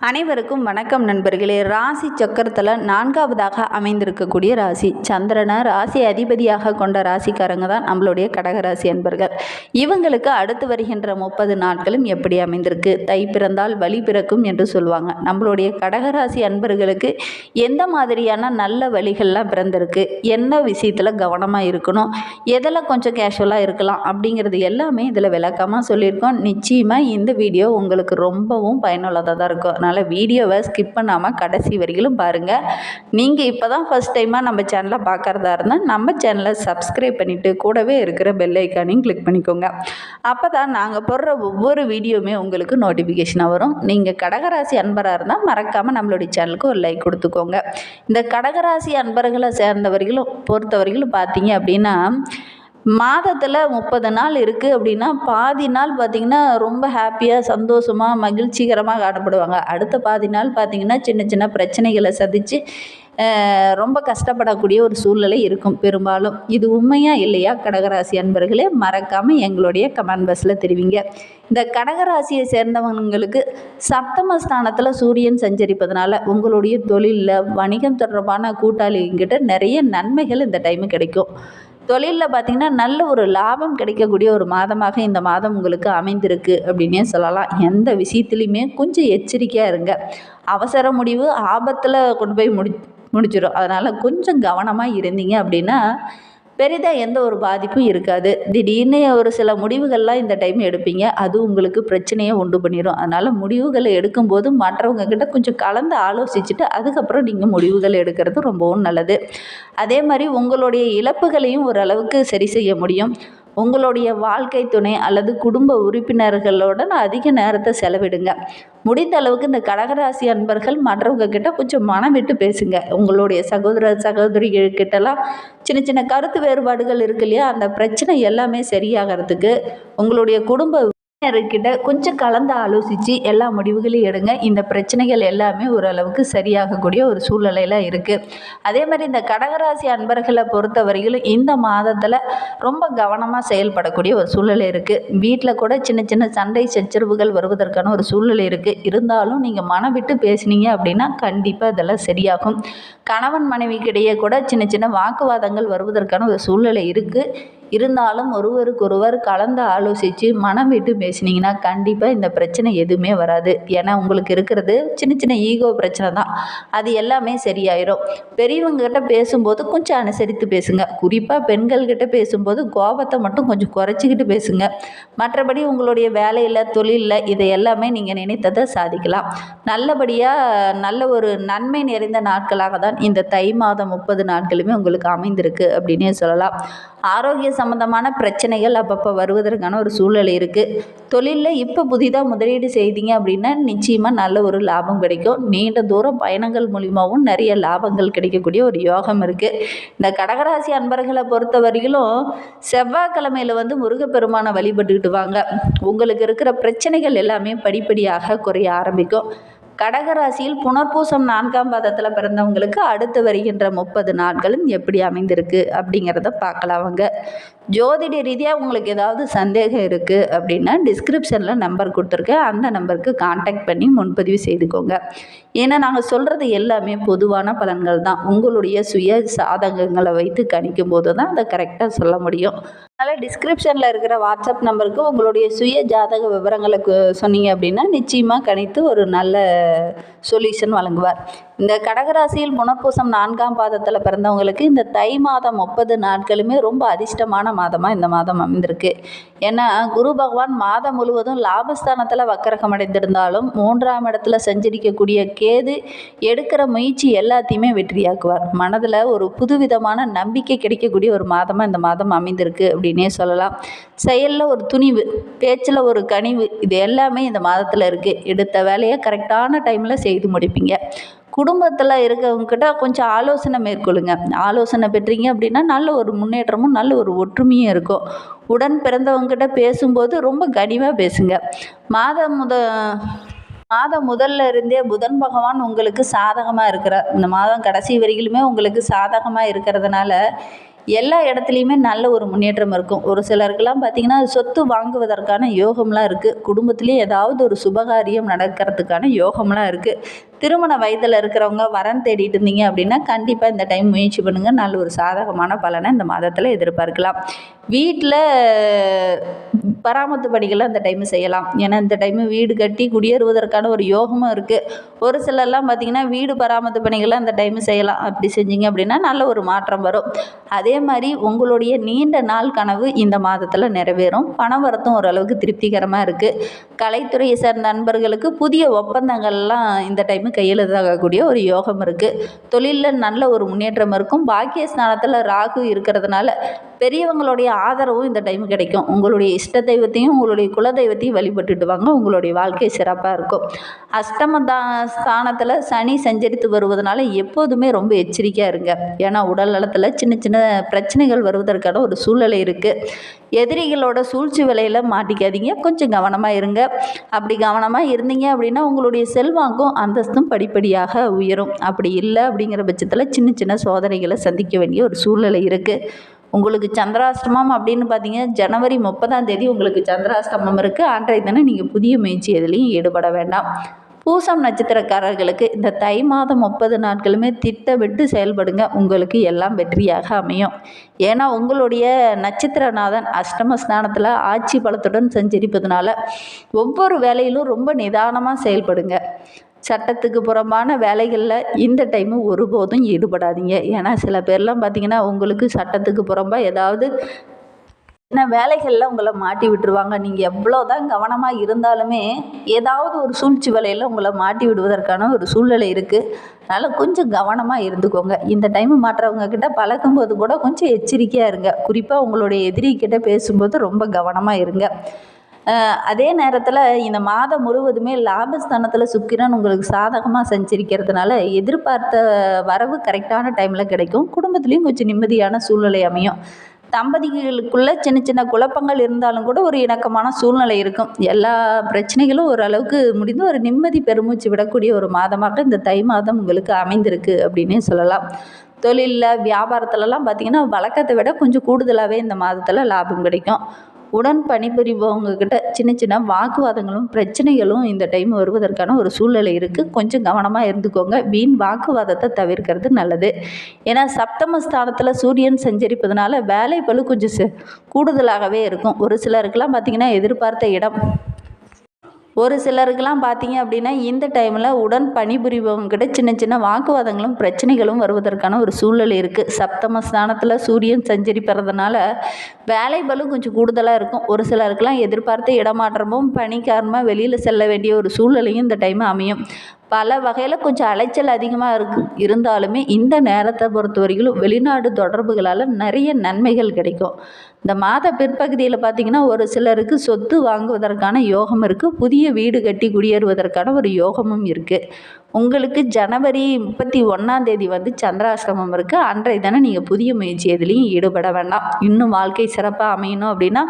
அனைவருக்கும் வணக்கம் நண்பர்களே. ராசி சக்கரத்தில் நான்காவதாக அமைந்திருக்கக்கூடிய ராசி சந்திரனை ராசி அதிபதியாக கொண்ட ராசிக்காரங்க தான் நம்மளுடைய கடகராசி அன்பர்கள். இவங்களுக்கு அடுத்து வருகின்ற 30 நாட்களும் எப்படி அமைந்திருக்கு? தை பிறந்தால் வழி பிறக்கும் என்று சொல்லுவாங்க. நம்மளுடைய கடகராசி அன்பர்களுக்கு எந்த மாதிரியான நல்ல வழிகள்லாம் பிறந்திருக்கு, என்ன விஷயத்தில் கவனமாக இருக்கணும், எதில் கொஞ்சம் கேஷுவலாக இருக்கலாம் அப்படிங்கிறது எல்லாமே இதில் விளக்கமாக சொல்லியிருக்கோம். நிச்சயமாக இந்த வீடியோ உங்களுக்கு ரொம்பவும் பயனுள்ளதாக தான் இருக்கும். அதனால் வீடியோவை ஸ்கிப் பண்ணாமல் கடைசி வரையிலும் பாருங்கள். நீங்கள் இப்போ தான் ஃபஸ்ட் டைமாக நம்ம சேனலை பார்க்குறதா இருந்தால் நம்ம சேனலை சப்ஸ்கிரைப் பண்ணிவிட்டு கூடவே இருக்கிற பெல் ஐக்கானையும் கிளிக் பண்ணிக்கோங்க. அப்போ தான் நாங்கள் போடுற ஒவ்வொரு வீடியோவுமே உங்களுக்கு நோட்டிஃபிகேஷனாக வரும். நீங்கள் கடகராசி அன்பராக இருந்தால் மறக்காமல் நம்மளுடைய சேனலுக்கு ஒரு லைக் கொடுத்துக்கோங்க. இந்த கடகராசி அன்பர்களை சேர்ந்தவர்களும் பொறுத்தவரைகளும் பார்த்தீங்க அப்படின்னா, மாதத்தில் 30 நாள் இருக்குது அப்படின்னா பாதி நாள் பார்த்திங்கன்னா ரொம்ப ஹாப்பியாக சந்தோஷமாக மகிழ்ச்சிகரமாக காணப்படுவாங்க. அடுத்த பாதி நாள் பார்த்திங்கன்னா சின்ன சின்ன பிரச்சனைகளை சந்தித்து ரொம்ப கஷ்டப்படக்கூடிய ஒரு சூழ்நிலை இருக்கும் பெரும்பாலும். இது உண்மையா இல்லையா கடகராசி அன்பர்களே? மறக்காமல் எங்களுடைய கமெண்ட் பாக்ஸில் தெரிவிங்க. இந்த கடகராசியை சேர்ந்தவங்களுக்கு சப்தமஸ்தானத்தில் சூரியன் சஞ்சரிப்பதனால உங்களுடைய தொழிலில் வணிகம் தொடர்பான கூட்டாளிகிட்ட நிறைய நன்மைகள் இந்த டைமு கிடைக்கும். தொழிலில் பார்த்திங்கன்னா நல்ல ஒரு லாபம் கிடைக்கக்கூடிய ஒரு மாதமாக இந்த மாதம் உங்களுக்கு அமைந்திருக்கு அப்படின்னே சொல்லலாம். எந்த விஷயத்துலையுமே கொஞ்சம் எச்சரிக்கையாக இருங்க. அவசர முடிவு ஆபத்தில் கொண்டு போய் முடிச்சிடும். அதனால் கொஞ்சம் கவனமாக இருந்தீங்க அப்படின்னா பெரிதாக எந்த ஒரு பாதிப்பும் இருக்காது. திடீர்னு ஒரு சில முடிவுகள்லாம் இந்த டைம் எடுப்பீங்க, அது உங்களுக்கு பிரச்சனையை உண்டு பண்ணிடும். அதனால் முடிவுகளை எடுக்கும்போது மற்றவங்க கிட்ட கொஞ்சம் கலந்து ஆலோசிச்சுட்டு அதுக்கப்புறம் நீங்கள் முடிவுகள் எடுக்கிறது ரொம்பவும் நல்லது. அதே மாதிரி உங்களுடைய இழப்புகளையும் ஓரளவுக்கு சரி செய்ய முடியும். உங்களுடைய வாழ்க்கை துணை அல்லது குடும்ப உறுப்பினர்களோட அதிக நேரத்தை செலவிடுங்க. முடிந்த அளவுக்கு இந்த கடகராசி அன்பர்கள் மற்றவங்க கிட்ட கொஞ்சம் மனம் விட்டு பேசுங்க. உங்களுடைய சகோதர சகோதரிகள் கிட்டலாம் சின்ன சின்ன கருத்து வேறுபாடுகள் இருக்கு இல்லையா, அந்த பிரச்சனை எல்லாமே சரியாகிறதுக்கு உங்களுடைய குடும்ப கிட்ட கொஞ்சம் கலந்து ஆலோசித்து எல்லா முடிவுகளையும் எடுங்க. இந்த பிரச்சனைகள் எல்லாமே ஓரளவுக்கு சரியாகக்கூடிய ஒரு சூழ்நிலையில் இருக்குது. அதே மாதிரி இந்த கடகராசி அன்பர்களை பொறுத்தவரையிலும் இந்த மாதத்தில் ரொம்ப கவனமாக செயல்படக்கூடிய ஒரு சூழ்நிலை இருக்குது. வீட்டில் கூட சின்ன சின்ன சண்டை சச்சரவுகள் வருவதற்கான ஒரு சூழ்நிலை இருக்குது. இருந்தாலும் நீங்கள் மனம் விட்டு பேசுனீங்க அப்படின்னா கண்டிப்பாக இதெல்லாம் சரியாகும். கணவன் மனைவிக்கிடையே கூட சின்ன சின்ன வாக்குவாதங்கள் வருவதற்கான ஒரு சூழ்நிலை இருக்குது. இருந்தாலும் ஒருவருக்கொருவர் கலந்து ஆலோசித்து மனம் விட்டு பேசினீங்கன்னா கண்டிப்பாக இந்த பிரச்சனை எதுவுமே வராது. ஏன்னா உங்களுக்கு இருக்கிறது சின்ன சின்ன ஈகோ பிரச்சனை தான், அது எல்லாமே சரியாயிடும். பெரியவங்ககிட்ட பேசும்போது கொஞ்சம் அனுசரித்து பேசுங்க. குறிப்பாக பெண்கள்கிட்ட பேசும்போது கோபத்தை மட்டும் கொஞ்சம் குறைச்சிக்கிட்டு பேசுங்க. மற்றபடி உங்களுடைய வேலையில் தொழிலில் இதை எல்லாமே நீங்கள் நினைத்ததை சாதிக்கலாம். நல்லபடியாக நல்ல ஒரு நன்மை நிறைந்த நாட்களாக தான் இந்த தை மாதம் 30 நாட்களுமே உங்களுக்கு அமைந்திருக்கு அப்படின்னே சொல்லலாம். ஆரோக்கிய சம்பந்தமான பிரச்சனைகள் அப்பப்போ வருவதற்கான ஒரு சூழ்நிலை இருக்குது. தொழிலில் இப்போ புதிதாக முதலீடு செய்தீங்க அப்படின்னா நிச்சயமாக நல்ல ஒரு லாபம் கிடைக்கும். நீண்ட தூரம் பயணங்கள் மூலிமாவும் நிறைய லாபங்கள் கிடைக்கக்கூடிய ஒரு யோகம் இருக்குது. இந்த கடகராசி அன்பர்களை பொறுத்தவரையிலும் செவ்வாய்க்கிழமையில் முருகப்பெருமானை வழிபட்டுக்கிட்டு வாங்க. உங்களுக்கு இருக்கிற பிரச்சனைகள் எல்லாமே படிப்படியாக குறைய ஆரம்பிக்கும். கடகராசியில் புனர்பூசம் 4ஆம் பாதத்தில் பிறந்தவங்களுக்கு அடுத்து வருகின்ற 30 நாட்களும் எப்படி அமைந்திருக்கு அப்படிங்கிறத பார்க்கலாம். அவங்க ஜோதிட ரீதியாக உங்களுக்கு ஏதாவது சந்தேகம் இருக்குது அப்படின்னா டிஸ்கிரிப்ஷனில் நம்பர் கொடுத்துருக்கேன், அந்த நம்பருக்கு கான்டாக்ட் பண்ணி முன்பதிவு செய்துக்கோங்க. ஏன்னா நாங்கள் சொல்கிறது எல்லாமே பொதுவான பலன்கள் தான். உங்களுடைய சுய சாதகங்களை வைத்து கணிக்கும் போது தான் அதை கரெக்டாக சொல்ல முடியும். அதனால் டிஸ்கிரிப்ஷனில் இருக்கிற வாட்ஸ்அப் நம்பருக்கு உங்களுடைய சுய ஜாதக விவரங்களை சொன்னீங்க அப்படின்னா நிச்சயமாக கணித்து ஒரு நல்ல சொல்யூஷன் வழங்குவார். இந்த கடகராசியில் புனர்பூசம் 4ஆம் பாதத்தில் பிறந்தவங்களுக்கு இந்த தை மாதம் 30 நாட்களுமே ரொம்ப அதிர்ஷ்டமான மாதமாக இந்த மாதம் அமைந்திருக்கு. ஏன்னா குரு பகவான் மாதம் முழுவதும் லாபஸ்தானத்தில் வக்கரகம் அடைந்திருந்தாலும் 3ஆம் இடத்துல சஞ்சரிக்கக்கூடிய கேது எடுக்கிற முயற்சி எல்லாத்தையுமே வெற்றியாக்குவார். மனதில் ஒரு புதுவிதமான நம்பிக்கை கிடைக்கக்கூடிய ஒரு மாதமாக இந்த மாதம் அமைந்திருக்கு அப்படின்னே சொல்லலாம். செயலில் ஒரு துணிவு, பேச்சில் ஒரு கனிவு, இது எல்லாமே இந்த மாதத்தில் இருக்குது. எடுத்த வேலையை கரெக்டான டைமில் செய்து முடிப்பீங்க. குடும்பத்தில் இருக்கிறவங்ககிட்ட கொஞ்சம் ஆலோசனை மேற்கொள்ளுங்க. ஆலோசனை பெற்றீங்க அப்படின்னா நல்ல ஒரு முன்னேற்றமும் நல்ல ஒரு ஒற்றுமையும் இருக்கும். உடன் பிறந்தவங்ககிட்ட பேசும்போது ரொம்ப கனிவாக பேசுங்க. மாதம் முதல்ல இருந்தே புதன் பகவான் உங்களுக்கு சாதகமாக இருக்கிறார். இந்த மாதம் கடைசி வரையிலுமே உங்களுக்கு சாதகமாக இருக்கிறதுனால எல்லா இடத்துலையுமே நல்ல ஒரு முன்னேற்றம் இருக்கும். ஒரு சிலருக்கெல்லாம் பார்த்திங்கன்னா சொத்து வாங்குவதற்கான யோகம்லாம் இருக்குது. குடும்பத்துலேயும் ஏதாவது ஒரு சுபகாரியம் நடக்கிறதுக்கான யோகம்லாம் இருக்குது. திருமண வயதில் இருக்கிறவங்க வரன் தேடிட்டு இருந்தீங்க அப்படின்னா கண்டிப்பாக இந்த டைம் முயற்சி பண்ணுங்கள். நல்ல ஒரு சாதகமான பலனை இந்த மாதத்தில் எதிர்பார்க்கலாம். வீட்டில் பராமரிப்பு பணிகளை அந்த டைமு செய்யலாம். ஏன்னா இந்த டைமு வீடு கட்டி குடியேறுவதற்கான ஒரு யோகமும் இருக்குது. ஒரு சிலர்லாம் பார்த்திங்கன்னா வீடு பராமரிப்பு பணிகளை அந்த டைமு செய்யலாம். அப்படி செஞ்சீங்க அப்படின்னா நல்ல ஒரு மாற்றம் வரும். அதே மாதிரி உங்களுடைய நீண்ட நாள் கனவு இந்த மாதத்தில் நிறைவேறும். பணவரத்தும் ஓரளவுக்கு திருப்திகரமாக இருக்குது. கலைத்துறையை சேர்ந்த நண்பர்களுக்கு புதிய ஒப்பந்தங்கள்லாம் இந்த டைமு கையெழுத்தாகக்கூடிய ஒரு யோகம் இருக்குது. தொழிலில் நல்ல ஒரு முன்னேற்றம் இருக்கும். பாக்கியஸ்தானத்தில் ராகு இருக்கிறதுனால பெரியவங்களுடைய ஆதரவும் இந்த டைம் கிடைக்கும். உங்களுடைய இஷ்ட தெய்வத்தையும் உங்களுடைய குலதெய்வத்தையும் வழிபட்டுட்டு வாங்க. உங்களுடைய வாழ்க்கை சிறப்பாக இருக்கும். ஸ்தானத்தில் சனி சஞ்சரித்து வருவதனால எப்போதுமே ரொம்ப எச்சரிக்கையாக இருங்க. ஏன்னா உடல் நலத்தில் சின்ன சின்ன பிரச்சனைகள் வருவதற்கான ஒரு சூழ்நிலை இருக்குது. எதிரிகளோட சூழ்ச்சி விலையில் மாட்டிக்காதீங்க. கொஞ்சம் கவனமாக இருங்க. அப்படி கவனமாக இருந்தீங்க அப்படின்னா உங்களுடைய செல்வாக்கும் அந்தஸ்தும் படிப்படியாக உயரும். அப்படி இல்லை அப்படிங்கிற பட்சத்தில் சின்ன சின்ன சோதனைகளை சந்திக்க வேண்டிய ஒரு சூழ்நிலை இருக்குது. உங்களுக்கு சந்திராஷ்டமம் அப்படின்னு பார்த்தீங்க ஜனவரி 30ஆம் தேதி உங்களுக்கு சந்திராஷ்டமம் இருக்குது. அன்றைய தினம் நீங்கள் புதிய முயற்சி எதுலேயும் ஈடுபட வேண்டாம். பூசம் நட்சத்திரக்காரர்களுக்கு இந்த தை மாதம் 30 நாட்களுமே திட்டமிட்டு செயல்படுங்க. உங்களுக்கு எல்லாம் வெற்றியாக அமையும். ஏன்னா உங்களுடைய நட்சத்திரநாதன் அஷ்டமஸ்தானத்தில் ஆட்சி பலத்துடன் சஞ்சரிப்பதனால ஒவ்வொரு வேலையிலும் ரொம்ப நிதானமாக செயல்படுங்க. சட்டத்துக்கு புறம்பான வேலைகளில் இந்த டைமு ஒருபோதும் ஈடுபடாதீங்க. ஏன்னா சில பேர்லாம் பார்த்திங்கன்னா உங்களுக்கு சட்டத்துக்கு புறம்பாக ஏதாவது வேலைகளில் உங்களை மாட்டி விட்டுருவாங்க. நீங்கள் எவ்வளோ தான் கவனமாக இருந்தாலுமே ஏதாவது ஒரு சூழ்ச்சி வேலையில் உங்களை மாட்டி விடுவதற்கான ஒரு சூழ்நிலை இருக்குது. அதனால் கொஞ்சம் கவனமாக இருந்துக்கோங்க. இந்த டைமு மாற்றவங்க கிட்ட பழக்கும்போது கூட கொஞ்சம் எச்சரிக்கையாக இருங்க. குறிப்பாக உங்களுடைய எதிரிக்கிட்ட பேசும்போது ரொம்ப கவனமாக இருங்க. அதே நேரத்தில் இந்த மாதம் முழுவதுமே லாபஸ்தானத்தில் சுக்கிரன் உங்களுக்கு சாதகமாக சஞ்சரிக்கிறதுனால எதிர்பார்த்த வரவு கரெக்டான டைமில் கிடைக்கும். குடும்பத்துலேயும் கொஞ்சம் நிம்மதியான சூழ்நிலை அமையும். தம்பதிகளுக்குள்ள சின்ன சின்ன குழப்பங்கள் இருந்தாலும் கூட ஒரு இணக்கமான சூழ்நிலை இருக்கும். எல்லா பிரச்சனைகளும் ஓரளவுக்கு முடிந்து ஒரு நிம்மதி பெருமூச்சு விடக்கூடிய ஒரு மாதமாக இந்த தை மாதம் உங்களுக்கு அமைந்திருக்கு அப்படின்னே சொல்லலாம். தொழிலில் வியாபாரத்துலலாம் பார்த்திங்கன்னா வழக்கத்தை விட கொஞ்சம் கூடுதலாகவே இந்த மாதத்தில் லாபம் கிடைக்கும். உடன் பணிபுரிபவங்கக்கிட்ட சின்ன சின்ன வாக்குவாதங்களும் பிரச்சனைகளும் இந்த டைம் வருவதற்கான ஒரு சூழ்நிலை இருக்குது. கொஞ்சம் கவனமாக இருந்துக்கோங்க. வீண் வாக்குவாதத்தை தவிர்க்கிறது நல்லது. ஏன்னா சப்தமஸ்தானத்தில் சூரியன் சஞ்சரிப்பதனால வேலை பளு கொஞ்சம் கூடுதலாகவே இருக்கும். ஒரு சிலருக்கெல்லாம் பார்த்திங்கன்னா எதிர்பார்த்த இடம் ஒரு சிலருக்கெல்லாம் பார்த்தீங்க அப்படின்னா இந்த டைமில் உடன் பணிபுரிபவங்ககிட்ட சின்ன சின்ன வாக்குவாதங்களும் பிரச்சனைகளும் வருவதற்கான ஒரு சூழ்நிலை இருக்குது. சப்தமஸ்தானத்தில் சூரியன் சஞ்சரிப்பறதுனால வேலை பளு கொஞ்சம் கூடுதலாக இருக்கும். ஒரு சிலருக்கெல்லாம் எதிர்பார்த்த இடமாற்றமும் பணி காரணமாக வெளியில் செல்ல வேண்டிய ஒரு சூழ்நிலையும் இந்த டைம் அமையும். பல வகையில் கொஞ்சம் அலைச்சல் அதிகமாக இருந்தாலுமே இந்த நேரத்தை பொறுத்த வரைக்கும் வெளிநாடு தொடர்புகளால் நிறைய நன்மைகள் கிடைக்கும். இந்த மாத பிற்பகுதியில் பார்த்திங்கன்னா ஒரு சிலருக்கு சொத்து வாங்குவதற்கான யோகம் இருக்குது. புதிய வீடு கட்டி குடியேறுவதற்கான ஒரு யோகமும் இருக்குது. உங்களுக்கு ஜனவரி 31ஆம் தேதி சந்திராஷ்டமம் இருக்குது. அன்றைய தினம் நீங்கள் புதிய முயற்சி எதுலேயும் ஈடுபட வேண்டாம். இன்னும் வாழ்க்கை சிறப்பாக அமையணும் அப்படின்னா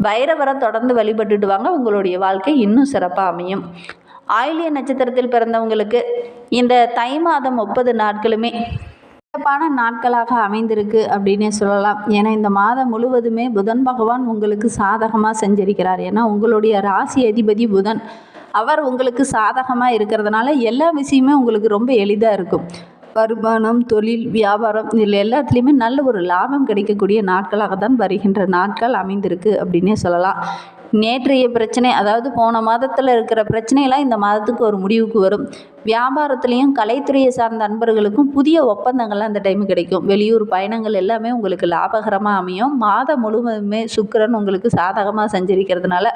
வைரவரை தொடர்ந்து வழிபட்டுட்டு வாங்க. உங்களுடைய வாழ்க்கை இன்னும் சிறப்பாக அமையும். ஆயில்ய நட்சத்திரத்தில் பிறந்தவங்களுக்கு இந்த தை மாதம் 30 நாட்களுமே சிறப்பான நாட்களாக அமைந்திருக்கு அப்படின்னே சொல்லலாம். ஏன்னா இந்த மாதம் முழுவதுமே புதன் பகவான் உங்களுக்கு சாதகமாக சஞ்சரிக்கிறார். ஏன்னா உங்களுடைய ராசி அதிபதி புதன், அவர் உங்களுக்கு சாதகமாக இருக்கிறதுனால எல்லா விஷயமே உங்களுக்கு ரொம்ப எளிதாக இருக்கும். வருமானம், தொழில், வியாபாரம் இதில் எல்லாத்துலேயுமே நல்ல ஒரு லாபம் கிடைக்கக்கூடிய நாட்களாக தான் வருகின்ற நாட்கள் அமைந்திருக்கு அப்படின்னே சொல்லலாம். நேற்றைய பிரச்சனை, அதாவது போன மாதத்தில் இருக்கிற பிரச்சனையெல்லாம் இந்த மாதத்துக்கு ஒரு முடிவுக்கு வரும். வியாபாரத்துலேயும் கலைத்துறையை சார்ந்த நண்பர்களுக்கும் புதிய ஒப்பந்தங்கள்லாம் அந்த டைமு கிடைக்கும். வெளியூர் பயணங்கள் எல்லாமே உங்களுக்கு லாபகரமாக அமையும். மாதம் முழுவதுமே சுக்கிரன் உங்களுக்கு சாதகமாக சஞ்சரிக்கிறதுனால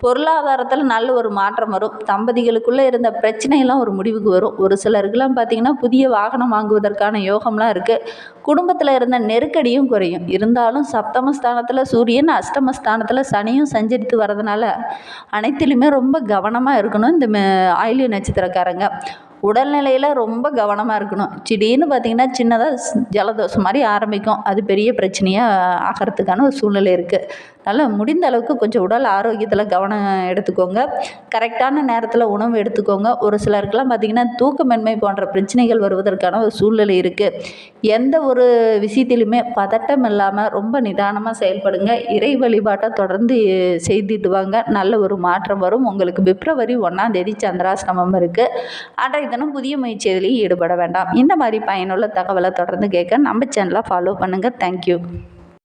பொருளாதாரத்தில் நல்ல ஒரு மாற்றம் வரும். தம்பதிகளுக்குள்ளே இருந்த பிரச்சனையெல்லாம் ஒரு முடிவுக்கு வரும். ஒரு சிலருக்கெல்லாம் பார்த்திங்கன்னா புதிய வாகனம் வாங்குவதற்கான யோகம்லாம் இருக்குது. குடும்பத்தில் இருந்த நெருக்கடியும் குறையும். இருந்தாலும் சப்தமஸ்தானத்தில் சூரியன், அஷ்டமஸ்தானத்தில் சனியும் சஞ்சரித்து வரதுனால அனைத்திலுமே ரொம்ப கவனமாக இருக்கணும் இந்த ஆயில்ய நட்சத்திரக்காரங்க. உடல்நிலையில் ரொம்ப கவனமாக இருக்கணும். திடீர்னு பார்த்திங்கன்னா சின்னதாக ஜலதோஷம் மாதிரி ஆரம்பிக்கும், அது பெரிய பிரச்சனையாக ஆகிறதுக்கான ஒரு சூழ்நிலை இருக்குது. அதனால் முடிந்த அளவுக்கு கொஞ்சம் உடல் ஆரோக்கியத்தில் கவனம் எடுத்துக்கோங்க. கரெக்டான நேரத்தில் உணவு எடுத்துக்கோங்க. ஒரு சிலருக்கெல்லாம் பார்த்திங்கன்னா தூக்கமின்மை போன்ற பிரச்சனைகள் வருவதற்கான ஒரு சூழ்நிலை இருக்குது. எந்த ஒரு விஷயத்திலுமே பதட்டம் இல்லாமல் ரொம்ப நிதானமாக செயல்படுங்க. இறை வழிபாட்டை தொடர்ந்து செய்துட்டு வாங்க. நல்ல ஒரு மாற்றம் வரும். உங்களுக்கு பிப்ரவரி 1ஆம் தேதி சந்திராஷ்டமம் இருக்குது. அன்றைய தினம் புதிய முயற்சிகளில் ஈடுபட வேண்டாம். இந்த மாதிரி பயனுள்ள தகவலை தொடர்ந்து கேட்க நம்ம சேனலை ஃபாலோ பண்ணுங்கள். தேங்க்யூ.